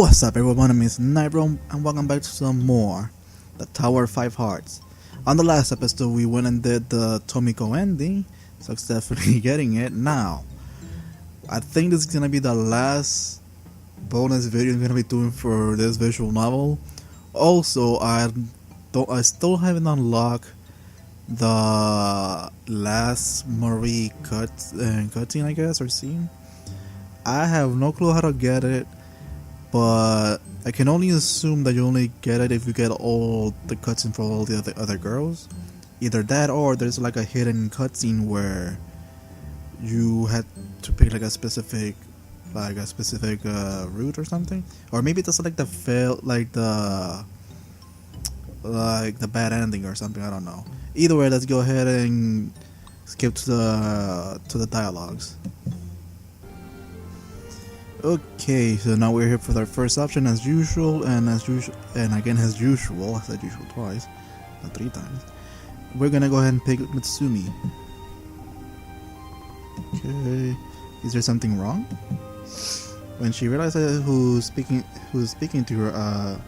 What's up everyone, I'm Nightrow and welcome back to some more The Tower of Five Hearts. On the last episode we went and did the Tomiko ending, successfully getting it. Now, I think this is gonna be the last bonus video I'm gonna be doing for this visual novel. Also, I still haven't unlocked the last Marie cutscene, I guess, or scene. I have no clue how to get it, but I can only assume that you only get it if you get all the cutscene for all the other girls. Either that, or there's like a hidden cutscene where you had to pick like a specific route or something, or maybe it's like the bad ending or something. I don't know. Either way, let's go ahead and skip to the dialogues. Okay, so now we're here for our first option as usual, and as usual, I said usual twice, not 3 times. We're gonna go ahead and pick Mutsumi. Okay, is there something wrong? When she realizes who's speaking to her,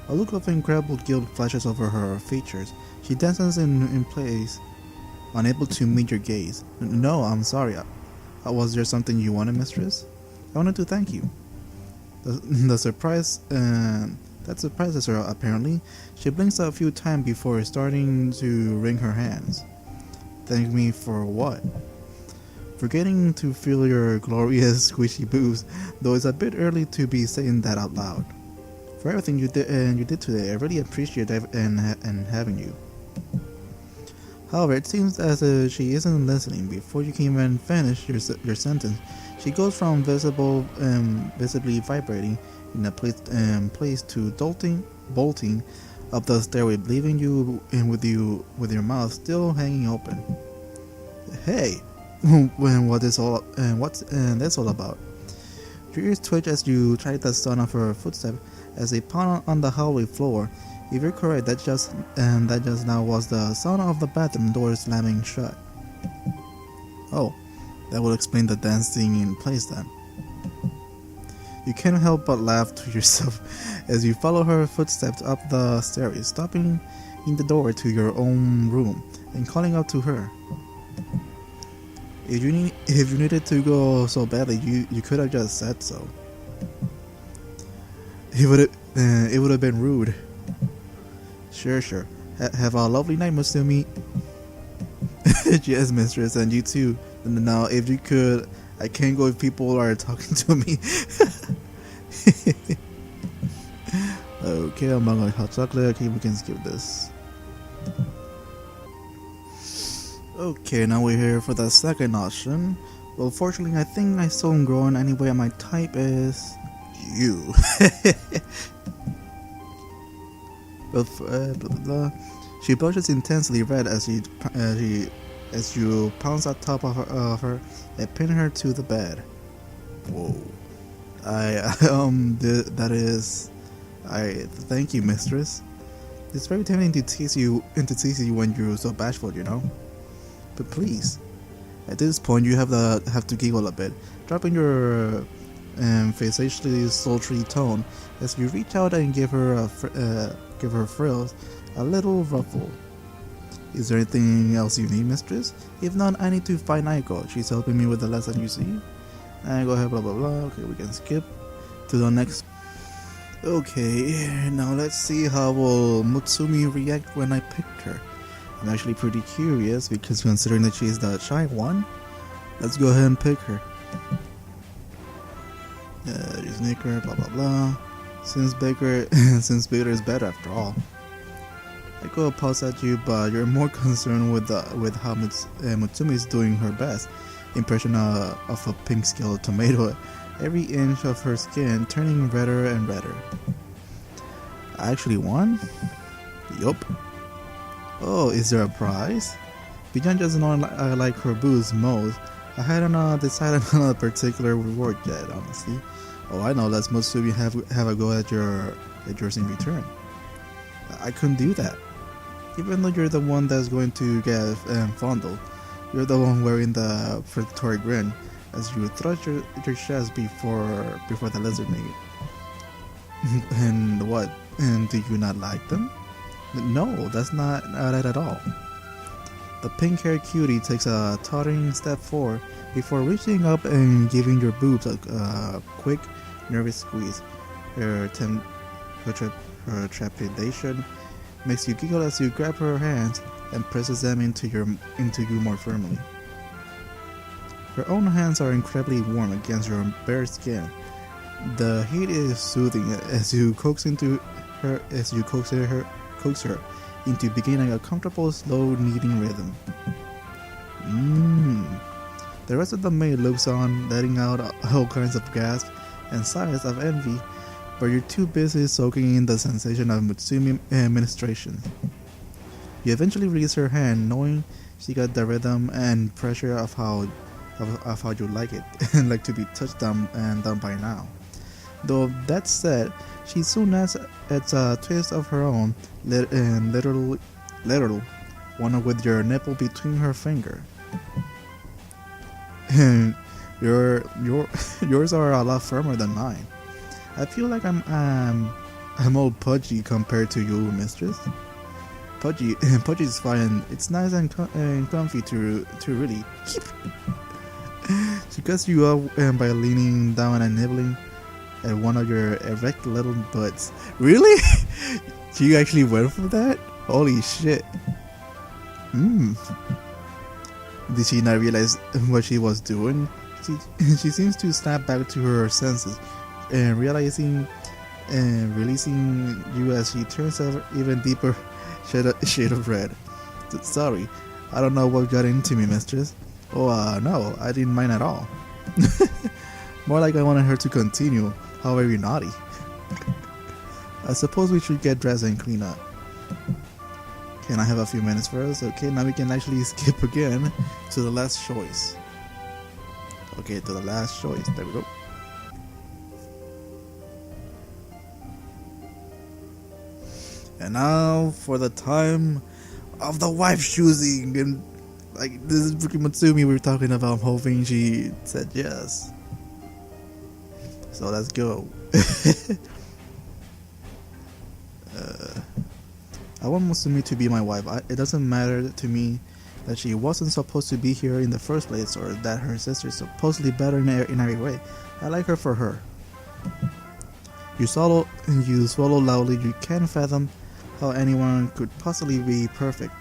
a look of incredible guilt flashes over her features. She dances in place, unable to meet your gaze. No, I'm sorry. Was there something you wanted, mistress? I wanted to thank you. That surprises her, apparently. She blinks a few times before starting to wring her hands. Thank me for what? For getting to feel your glorious squishy boobs, though it's a bit early to be saying that out loud. For everything you did today, I really appreciate it and having you. However, it seems as if she isn't listening. Before you can even finish your sentence, she goes from visibly vibrating in a place to bolting up the stairway, leaving you in with your mouth still hanging open. Hey, what's this all about? Your ears twitch as you track the sound of her footsteps as they pound on the hallway floor. If you're correct, that just now was the sound of the bathroom door slamming shut. Oh, that would explain the dancing in place then. You can't help but laugh to yourself as you follow her footsteps up the stairs, stopping in the door to your own room and calling out to her. If you needed to go so badly, you could have just said so. It would have been rude. Sure. Have a lovely night, Mutsumi. Yes, mistress, and you too. Now, if you could, I can't go if people are talking to me. Okay, I'm not going hot chocolate. Okay, we can skip this. Okay, now we're here for the second option. Well, fortunately, I think I saw him growing anyway, and my type is you. She blushes intensely red as you pounce on top of her and pin her to the bed. Whoa! I thank you, mistress. It's very tempting to tease you when you're so bashful, you know. But please, at this point you have to giggle a bit, dropping your facetiously sultry tone as you reach out and give her frills a little ruffle. Is there anything else you need, mistress? If not, I need to find Aiko. She's helping me with the lesson, you see. And go ahead, blah blah blah. Okay, we can skip to the next. Okay, now let's see how will Mutsumi react when I picked her. I'm actually pretty curious because considering that she's the shy one, let's go ahead and pick her. Just nick her, blah blah blah. Since bigger is better after all. I go pause at you, but you're more concerned with how Mutsumi is doing her best impression of a pink-scaled tomato, every inch of her skin turning redder and redder. I actually won? Yup. Oh, is there a prize? Beyond just knowing I like her boobs most, I hadn't decided on a particular reward yet, honestly. Oh, I know, let's Mutsumi have a go at yours in return. I couldn't do that. Even though you're the one that's going to get fondled, you're the one wearing the predatory grin as you thrust your chest before the lizard maid. And what? And do you not like them? No, that's not that at all. The pink-haired cutie takes a tottering step forward before reaching up and giving your boobs a quick, nervous squeeze. Her trepidation makes you giggle as you grab her hands and presses them into you more firmly. Her own hands are incredibly warm against your bare skin. The heat is soothing as you coax her into beginning a comfortable, slow kneading rhythm. The rest of the maid looks on, letting out all kinds of gasps and sighs of envy, but you're too busy soaking in the sensation of Mutsumi administration. You eventually release her hand, knowing she got the rhythm and pressure of how you like it, and like to be touched down and done by now. Though that said, she soon adds a twist of her own, literal one with your nipple between her finger. Yours are a lot firmer than mine. I feel like I'm all pudgy compared to you, mistress. Pudgy is fine. It's nice and comfy to really keep. She cuts you up by leaning down and nibbling at one of your erect little butts. Really? You actually went for that? Holy shit. Did she not realize what she was doing? She seems to snap back to her senses and releasing you as she turns an even deeper shade of red. Sorry, I don't know what got into me, mistress. Oh, no, I didn't mind at all. More like I wanted her to continue. How very naughty. I suppose we should get dressed and clean up. Can I have a few minutes first? Okay, now we can actually skip again to the last choice. Okay, to the last choice. There we go. And now for the time of the wife choosing. And like, this is freaking Mutsumi we were talking about. I'm hoping she said yes. So let's go. I want Mutsumi to be my wife. It doesn't matter to me that she wasn't supposed to be here in the first place, or that her sister is supposedly better in every way. I like her for her. You swallow loudly. You can't fathom how anyone could possibly be perfect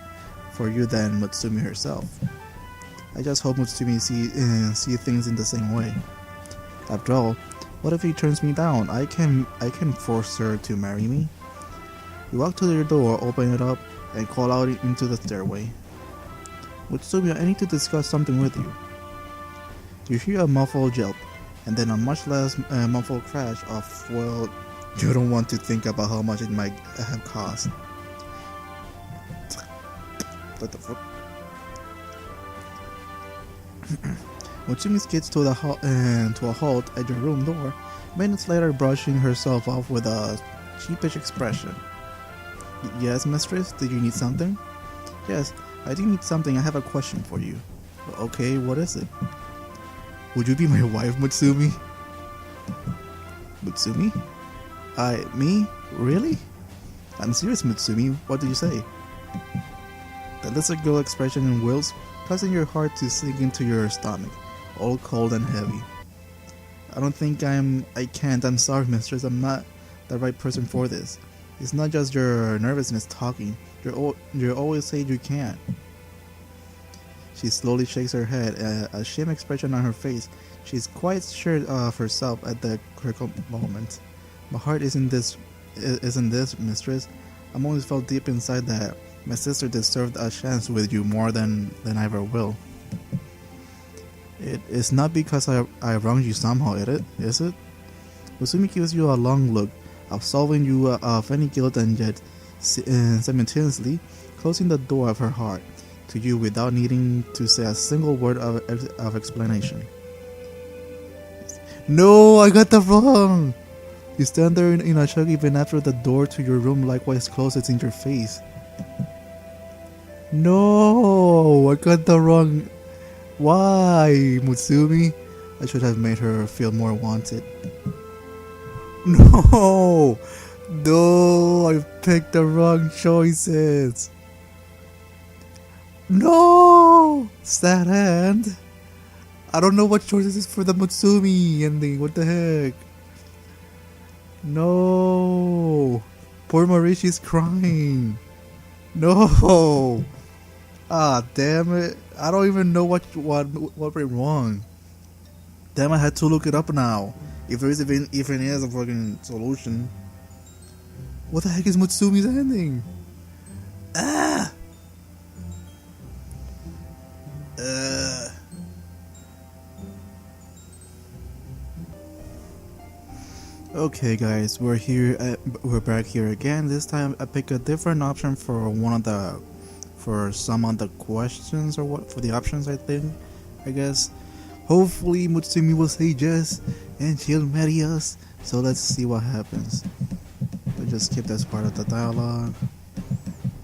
for you than Mutsumi herself. I just hope Mutsumi see things in the same way. After all, what if he turns me down? I can force her to marry me. You walk to your door, open it up, and call out into the stairway. Mutsumi, I need to discuss something with you. You hear a muffled yelp, and then a much less muffled crash of, well, you don't want to think about how much it might have cost. What the fuck? Mutsumi skids to a halt at your room door, minutes later brushing herself off with a sheepish expression. Yes, mistress? Did you need something? Yes, I do need something. I have a question for you. Okay, what is it? Would you be my wife, Mutsumi? Mutsumi? Me? Really? I'm serious, Mutsumi. What did you say? The lizard girl expression in Will's, causing your heart to sink into your stomach, all cold and heavy. I don't think I can't. I'm sorry, mistress. I'm not the right person for this. It's not just your nervousness talking. You always say you can't. She slowly shakes her head, a shame expression on her face. She's quite sure of herself at the critical moment. My heart isn't this, mistress. I'm always felt deep inside that my sister deserved a chance with you more than I ever will. It's not because I wronged you somehow, is it? Mutsumi gives you a long look, absolving you of any guilt and yet simultaneously closing the door of her heart to you without needing to say a single word of explanation. No, I got that wrong! You stand there in a shock even after the door to your room likewise closes in your face. No, I got that wrong. Why, Mutsumi? I should have made her feel more wanted. No! No! I picked the wrong choices! No! Sad end! I don't know what choices is for the Mutsumi ending. What the heck? No! Poor Marie, she's crying. No! Ah, damn it. I don't even know what went wrong. Damn, I had to look it up now. If there is even is a fucking solution. What the heck is Mutsumi's ending? Ah! Okay, guys, we're here. We're back here again. This time, I pick a different option for some of the questions, or what for the options. I guess. Hopefully, Mutsumi will say yes, and she'll marry us. So let's see what happens. Let's just skip this part of the dialogue.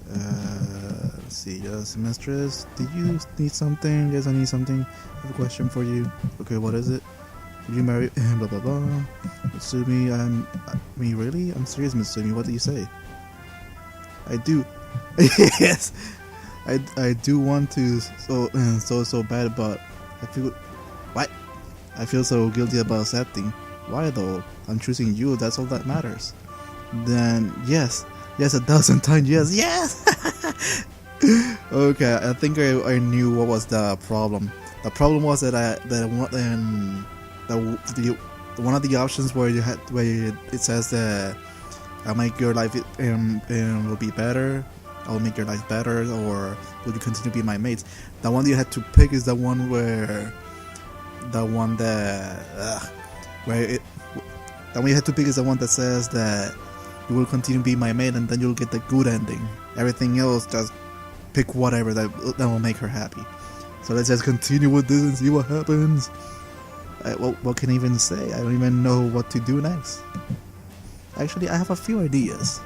Let's see. Yes, mistress, did you need something? Yes, I need something. I have a question for you. Okay, what is it? Did you marry? Blah blah blah. Mutsumi, me really? I'm serious, Mutsumi. What do you say? I do. Yes, I do want to so bad, but I feel what? I feel so guilty about accepting. Why though? I'm choosing you. That's all that matters. Then yes, 1,000 times yes. Okay, I think I knew what was the problem. The problem was that one of the options where it says that I'll make your life will be better. I'll make your life better, or will you continue to be my mates? The one you had to pick is the one where the one you had to pick is the one that says that you will continue to be my mate, and then you'll get the good ending. Everything else, just pick whatever that will make her happy. So let's just continue with this and see what happens. What can I even say? I don't even know what to do next. Actually, I have a few ideas.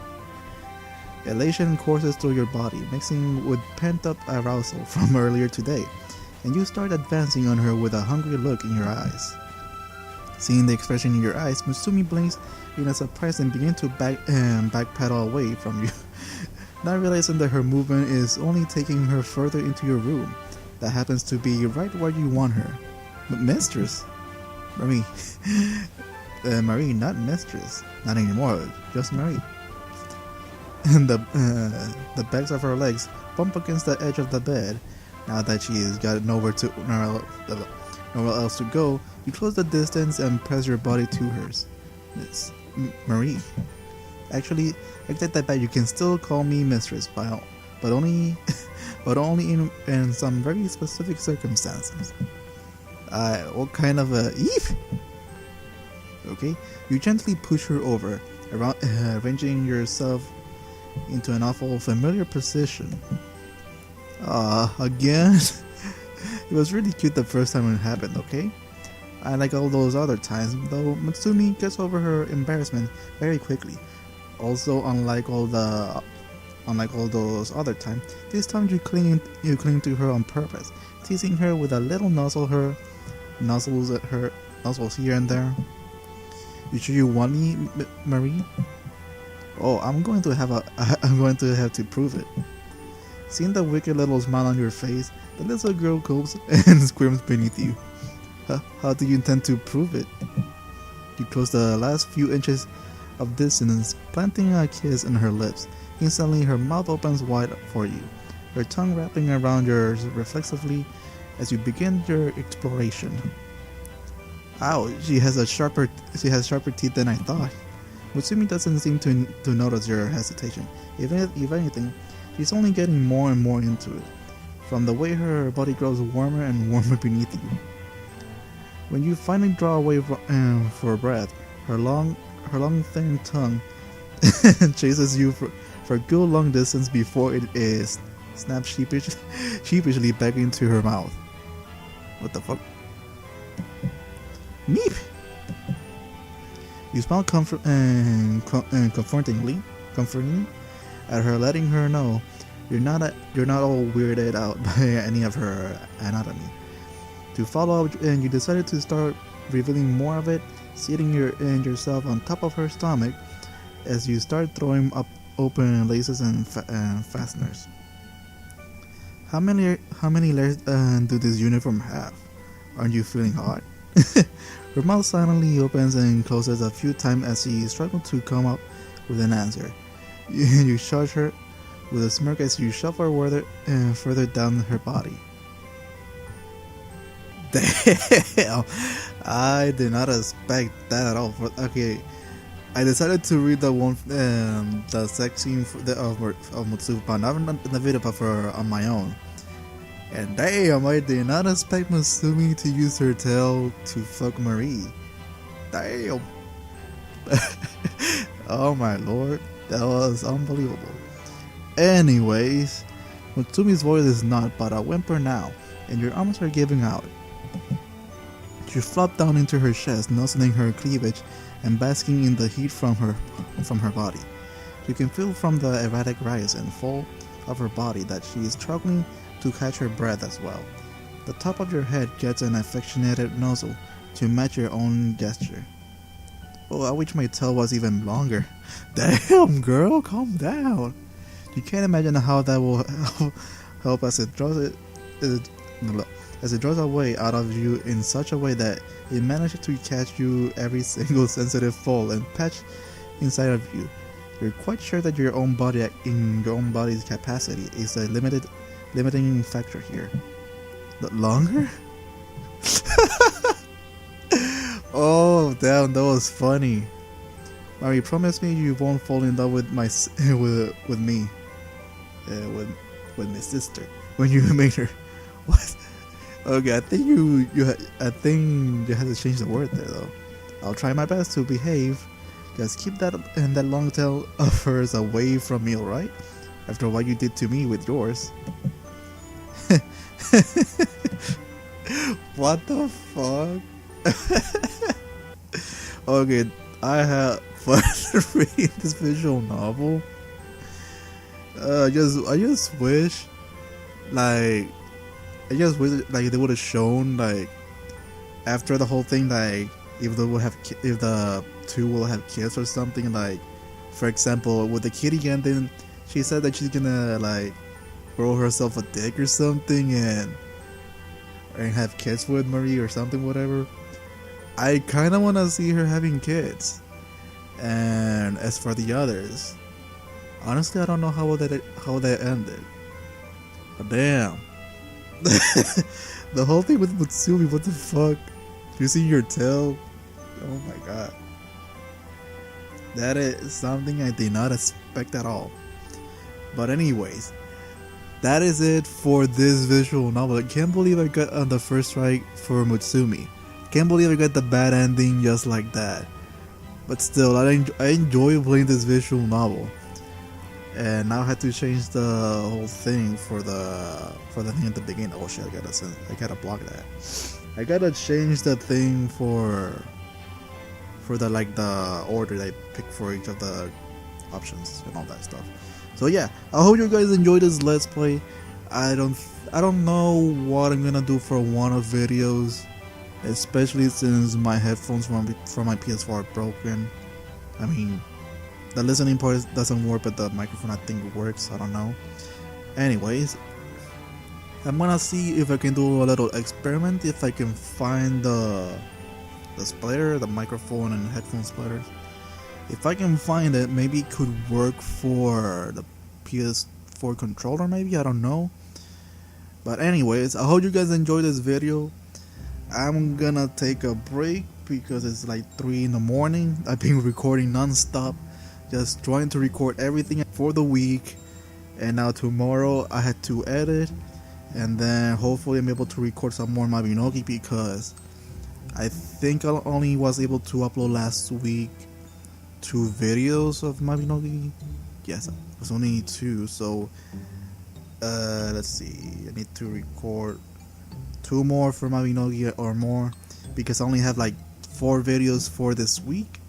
Elation courses through your body, mixing with pent-up arousal from earlier today, and you start advancing on her with a hungry look in your eyes. Seeing the expression in your eyes, Mutsumi blinks in a surprise and begins to backpedal away from you, not realizing that her movement is only taking her further into your room. That happens to be right where you want her. But mistress? Marie. Marie, not mistress. Not anymore, just Marie. And the backs of her legs bump against the edge of the bed. Now that she has got nowhere else to go, you close the distance and press your body to hers. Miss Marie. Actually, I take that back. You can still call me mistress, but only in some very specific circumstances. What kind of a Eve? Okay, you gently push her over, arranging yourself into an awful familiar position. Again? It was really cute the first time it happened, okay? Like all those other times, though, Mutsumi gets over her embarrassment very quickly. Also, unlike all those other times, this time you cling to her on purpose, teasing her with a little nuzzles here and there. You sure you want me, Marie? Oh, I'm going to have to prove it. Seeing the wicked little smile on your face, the little girl gulps and squirms beneath you. How do you intend to prove it? You close the last few inches of distance, planting a kiss in her lips. Instantly, her mouth opens wide for you, her tongue wrapping around yours reflexively as you begin your exploration. Ow, she has sharper teeth than I thought. Mutsumi doesn't seem to notice your hesitation. If anything, she's only getting more and more into it, from the way her body grows warmer and warmer beneath you. When you finally draw away for breath, her long thin tongue chases you for a good long distance before it is snapped sheepishly back into her mouth. What the fuck? Meep! You smile comfortingly at her, letting her know you're not all weirded out by any of her anatomy. To follow up, and you decided to start revealing more of it, seating yourself on top of her stomach as you start throwing up open laces and fasteners. How many layers do this uniform have? Aren't you feeling hot? Her mouth silently opens and closes a few times as she struggles to come up with an answer. You charge her with a smirk as you shove her further down her body. Damn! I did not expect that at all. Okay, I decided to read the sex scene of Mutsumi, but not in the video, but on my own. And damn, I did not expect Mutsumi to use her tail to fuck Marie. Damn! Oh my lord, that was unbelievable. Anyways, Mutsumi's voice is not but a whimper now, and your arms are giving out. You flop down into her chest, nuzzling her cleavage and basking in the heat from her body. You can feel from the erratic rise and fall of her body that she is struggling to catch her breath as well. The top of your head gets an affectionate nuzzle to match your own gesture. Oh, I wish my tail was even longer. Damn, girl, calm down. You can't imagine how that will help as it draws away out of you in such a way that it manages to catch you every single sensitive fall and patch inside of you. You're quite sure that your own body's capacity is a limiting factor here. But longer? Oh damn, that was funny. Mary, promise me you won't fall in love with my sister when you meet her. What? Okay, I think you have to change the word there though. I'll try my best to behave. Just keep that long tail of hers away from me, alright? After what you did to me with yours. What the fuck? Okay, I have fun reading this visual novel. I just wish they would have shown like after the whole thing, like if the two will have kids or something. Like for example, with the kitty ending, she said that she's gonna like grow herself a dick or something and have kids with Marie or something, whatever. I kind of want to see her having kids. And as for the others, honestly, I don't know how that ended. But damn. The whole thing with Mutsumi, what the fuck? You see your tail? Oh my god. That is something I did not expect at all. But anyways, that is it for this visual novel. I can't believe I got on the first strike for Mutsumi. Can't believe I got the bad ending just like that. But still, I enjoy playing this visual novel. And now I had to change the whole thing for the thing at the beginning. Oh shit! I gotta block that. I gotta change the thing for the order I pick for each of the options and all that stuff. So yeah, I hope you guys enjoyed this let's play. I don't know what I'm gonna do for one of videos, especially since my headphones from my PS4 are broken. I mean, the listening part doesn't work, but the microphone I think works. I don't know. Anyways, I'm gonna see if I can do a little experiment. If I can find the splitter, the microphone and headphone splitters. If I can find it, maybe it could work for the PS4 controller. Maybe, I don't know. But anyways, I hope you guys enjoyed this video. I'm gonna take a break because it's like 3 in the morning. I've been recording non-stop, just trying to record everything for the week, and now tomorrow I had to edit, and then hopefully I'm able to record some more Mabinogi, because I think I only was able to upload last week 2 videos of Mabinogi. Yes, it was only 2, so let's see, I need to record 2 more for Mabinogi or more, because I only have like 4 videos for this week.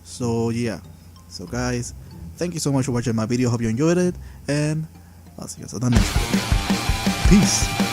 So yeah, so guys, thank you so much for watching my video. Hope you enjoyed it, and I'll see you guys on the next video. Peace.